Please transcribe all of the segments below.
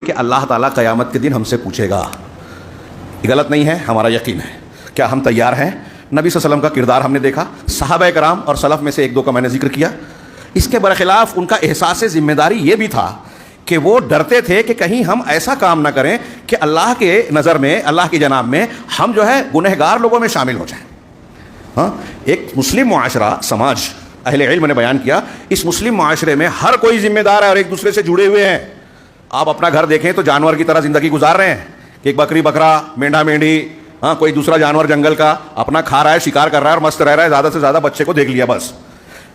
کہ اللہ تعالیٰ قیامت کے دن ہم سے پوچھے گا. یہ غلط نہیں ہے, ہمارا یقین ہے. کیا ہم تیار ہیں؟ نبی صلی اللہ علیہ وسلم کا کردار ہم نے دیکھا, صحابہ کرام اور سلف میں سے ایک دو کا میں نے ذکر کیا. اس کے برخلاف ان کا احساس ذمہ داری یہ بھی تھا کہ وہ ڈرتے تھے کہ کہیں ہم ایسا کام نہ کریں کہ اللہ کے نظر میں, اللہ کی جناب میں ہم جو ہے گنہگار لوگوں میں شامل ہو جائیں. ہاں, ایک مسلم معاشرہ, سماج, اہل علم نے بیان کیا, اس مسلم معاشرے میں ہر کوئی ذمہ دار ہے اور ایک دوسرے سے جڑے ہوئے ہیں. آپ اپنا گھر دیکھیں تو جانور کی طرح زندگی گزار رہے ہیں کہ ایک بکری بکرا, مینڈا مینڈی, ہاں کوئی دوسرا جانور جنگل کا اپنا کھا رہا ہے, شکار کر رہا ہے اور مست رہ رہا ہے, زیادہ سے زیادہ بچے کو دیکھ لیا بس.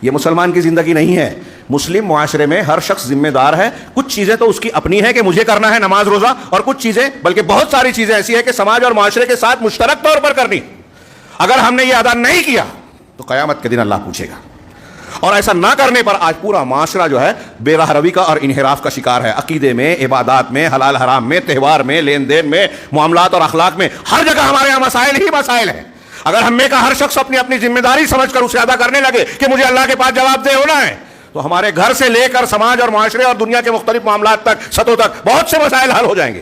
یہ مسلمان کی زندگی نہیں ہے. مسلم معاشرے میں ہر شخص ذمہ دار ہے. کچھ چیزیں تو اس کی اپنی ہے کہ مجھے کرنا ہے نماز روزہ, اور کچھ چیزیں, بلکہ بہت ساری چیزیں ایسی ہیں کہ سماج اور معاشرے کے ساتھ مشترک طور پر کرنی. اگر ہم نے یہ ادا نہیں کیا تو قیامت کے دن اللہ پوچھے گا. اور ایسا نہ کرنے پر آج پورا معاشرہ جو ہے بے راہ روی کا اور انحراف کا شکار ہے. عقیدے میں, عبادات میں, حلال حرام میں, تہوار میں, لین دین میں, معاملات اور اخلاق میں, ہر جگہ ہمارے یہاں مسائل ہی مسائل ہیں. اگر ہم میں کا ہر شخص اپنی اپنی ذمہ داری سمجھ کر اسے ادا کرنے لگے کہ مجھے اللہ کے پاس جواب دہ ہونا ہے, تو ہمارے گھر سے لے کر سماج اور معاشرے اور دنیا کے مختلف معاملات تک, سطحوں تک بہت سے مسائل حل ہو جائیں گے.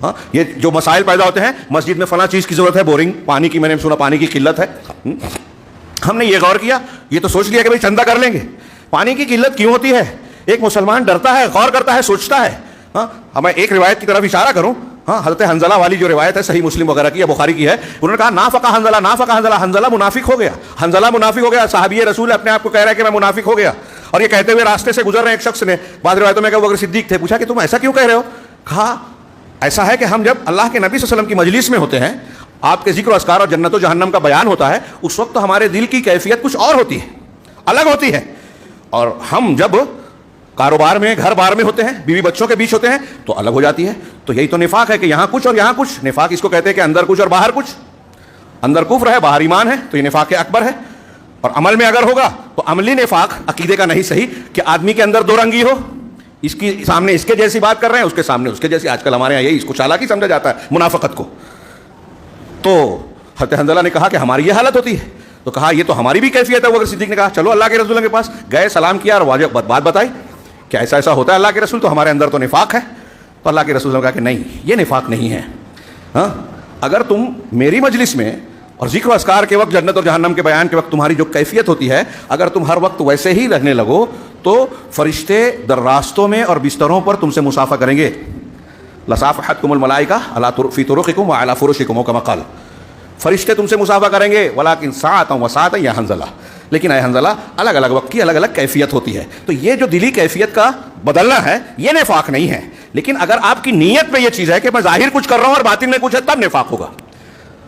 ہاں, یہ جو مسائل پیدا ہوتے ہیں, مسجد میں فلاں چیز کی ضرورت ہے, بورنگ پانی کی, میں نے سنا پانی کی قلت ہے. ہم نے یہ غور کیا, یہ تو سوچ لیا کہ بھائی چندہ کر لیں گے. پانی کی قلت کیوں ہوتی ہے؟ ایک مسلمان ڈرتا ہے, غور کرتا ہے, سوچتا ہے. ہاں, میں ایک روایت کی طرف اشارہ کروں. ہاں, حضرت حنزلہ والی جو روایت ہے, صحیح مسلم وغیرہ کی یا بخاری کی ہے, انہوں نے کہا نافقہ حنزلہ, نافقہ حنزلہ, حنزلہ منافق ہو گیا, حنزلہ منافق ہو گیا. صحابی رسول اپنے آپ کو کہہ رہا ہے کہ میں منافق ہو گیا, اور یہ کہتے ہوئے راستے سے گزر رہے ایک شخص نے, بعض روایتوں میں کہ وہ اگر صدیق تھے, پوچھا کہ تم ایسا کیوں کہہ رہے ہو؟ کہا ایسا ہے کہ ہم جب اللہ کے نبی صلی اللہ علیہ وسلم کی مجلس میں ہوتے ہیں, آپ کے ذکر و اذکار اور جنت و جہنم کا بیان ہوتا ہے, اس وقت ہمارے دل کی کیفیت کچھ اور ہوتی ہے, الگ ہوتی ہے. اور ہم جب کاروبار میں, گھر بار میں ہوتے ہیں, بیوی بچوں کے بیچ ہوتے ہیں, تو الگ ہو جاتی ہے. تو یہی تو نفاق ہے کہ یہاں کچھ اور یہاں کچھ. نفاق اس کو کہتے ہیں کہ اندر کچھ اور باہر کچھ. اندر کفر ہے, باہر ایمان ہے, تو یہ نفاق اکبر ہے. اور عمل میں اگر ہوگا تو عملی نفاق, عقیدے کا نہیں صحیح, کہ آدمی کے اندر دو رنگی ہو, اس کی سامنے اس کے جیسی بات کر رہے ہیں, اس کے سامنے اس کے جیسی. آج کل ہمارے یہاں یہی, اس کو چالاکی سمجھا جاتا ہے منافقت کو. تو حضرت حنزلہ نے کہا کہ ہماری یہ حالت ہوتی ہے. تو کہا یہ تو ہماری بھی کیفیت ہے. وہ اگر صدیق نے کہا چلو اللہ کے رسول کے پاس گئے, سلام کیا اور واجب بات بتائی کہ ایسا ایسا ہوتا ہے اللہ کے رسول, تو ہمارے اندر تو نفاق ہے. تو اللہ کے رسول نے کہا کہ نہیں, یہ نفاق نہیں ہے. ہاں, اگر تم میری مجلس میں اور ذکر و اذکار کے وقت, جنت اور جہنم کے بیان کے وقت تمہاری جو کیفیت ہوتی ہے, اگر تم ہر وقت ویسے ہی رہنے لگو تو فرشتے در راستوں میں اور بستروں پر تم سے مصافحہ کریں گے. لصافحتکم الملائکہ علی فی طرقکم وعلی فرشکم کما قال. فرشتے تم سے مصافحہ کریں گے, ولیکن ساعۃ وساعۃ یا حنزلہ, لیکن اے حنزلہ الگ الگ وقت کی الگ الگ کیفیت ہوتی ہے. تو یہ جو دلی کیفیت کا بدلنا ہے, یہ نفاق نہیں ہے. لیکن اگر آپ کی نیت میں یہ چیز ہے کہ میں ظاہر کچھ کر رہا ہوں اور باطن میں کچھ ہے, تب نفاق ہوگا.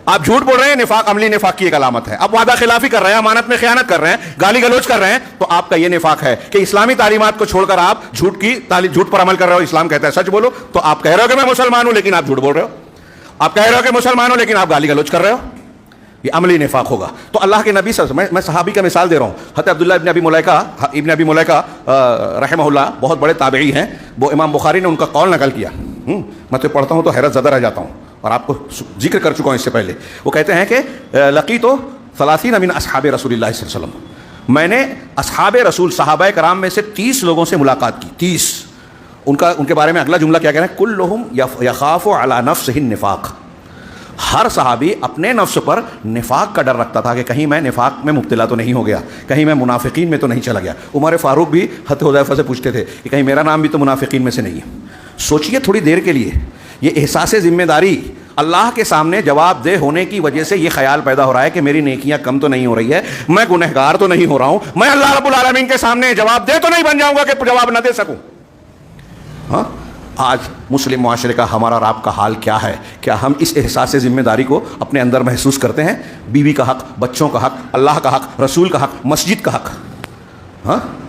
آپ جھوٹ بول رہے ہیں, نفاق عملی نفاق کی ایک علامت ہے. آپ وعدہ خلافی کر رہے ہیں, امانت میں خیانت کر رہے ہیں, گالی گلوچ کر رہے ہیں, تو آپ کا یہ نفاق ہے کہ اسلامی تعلیمات کو چھوڑ کر آپ جھوٹ پر عمل کر رہے ہو. اسلام کہتا ہے سچ بولو, تو آپ کہہ رہے ہو کہ میں مسلمان ہوں لیکن آپ جھوٹ بول رہے ہو. آپ کہہ رہے ہو کہ مسلمان ہوں لیکن آپ گالی گلوچ کر رہے ہو. یہ عملی نفاق ہوگا. تو اللہ کے نبی صلی اللہ علیہ وسلم, میں صحابی کا مثال دے رہا ہوں, حضرت عبداللہ ابن ابی ملیکہ رحمہ اللہ, بہت بڑے تابعی ہیں. وہ امام بخاری نے ان کا قول نقل کیا. میں تو پڑھتا ہوں تو حیرت زدہ رہ جاتا ہوں, اور آپ کو ذکر کر چکا ہوں اس سے پہلے. وہ کہتے ہیں کہ لقیت 30 من اصحاب رسول اللہ صلی اللہ علیہ وسلم, میں نے اصحاب رسول, صحابہ کرام میں سے 30 لوگوں سے ملاقات کی. 30. ان کے بارے میں اگلا جملہ کیا کہہ رہے ہیں, کلہم یخاف علی نفسہ النفاق. ہر صحابی اپنے نفس پر نفاق کا ڈر رکھتا تھا کہ کہیں میں نفاق میں مبتلا تو نہیں ہو گیا, کہیں میں منافقین میں تو نہیں چلا گیا. عمر فاروق بھی حضرت حذیفہ سے پوچھتے تھے کہ کہیں میرا نام بھی تو منافقین میں سے نہیں ہے. سوچئے تھوڑی دیر کے لیے, یہ احساس ذمہ داری, اللہ کے سامنے جواب دہ ہونے کی وجہ سے یہ خیال پیدا ہو رہا ہے کہ میری نیکیاں کم تو نہیں ہو رہی ہے, میں گنہگار تو نہیں ہو رہا ہوں, میں اللہ رب العالمین کے سامنے جواب دہ تو نہیں بن جاؤں گا کہ جواب نہ دے سکوں. ہاں, آج مسلم معاشرے کا ہمارا اور آپ کا حال کیا ہے؟ کیا ہم اس احساس ذمہ داری کو اپنے اندر محسوس کرتے ہیں؟ بیوی کا حق, بچوں کا حق, اللہ کا حق, رسول کا حق, مسجد کا حق. ہاں.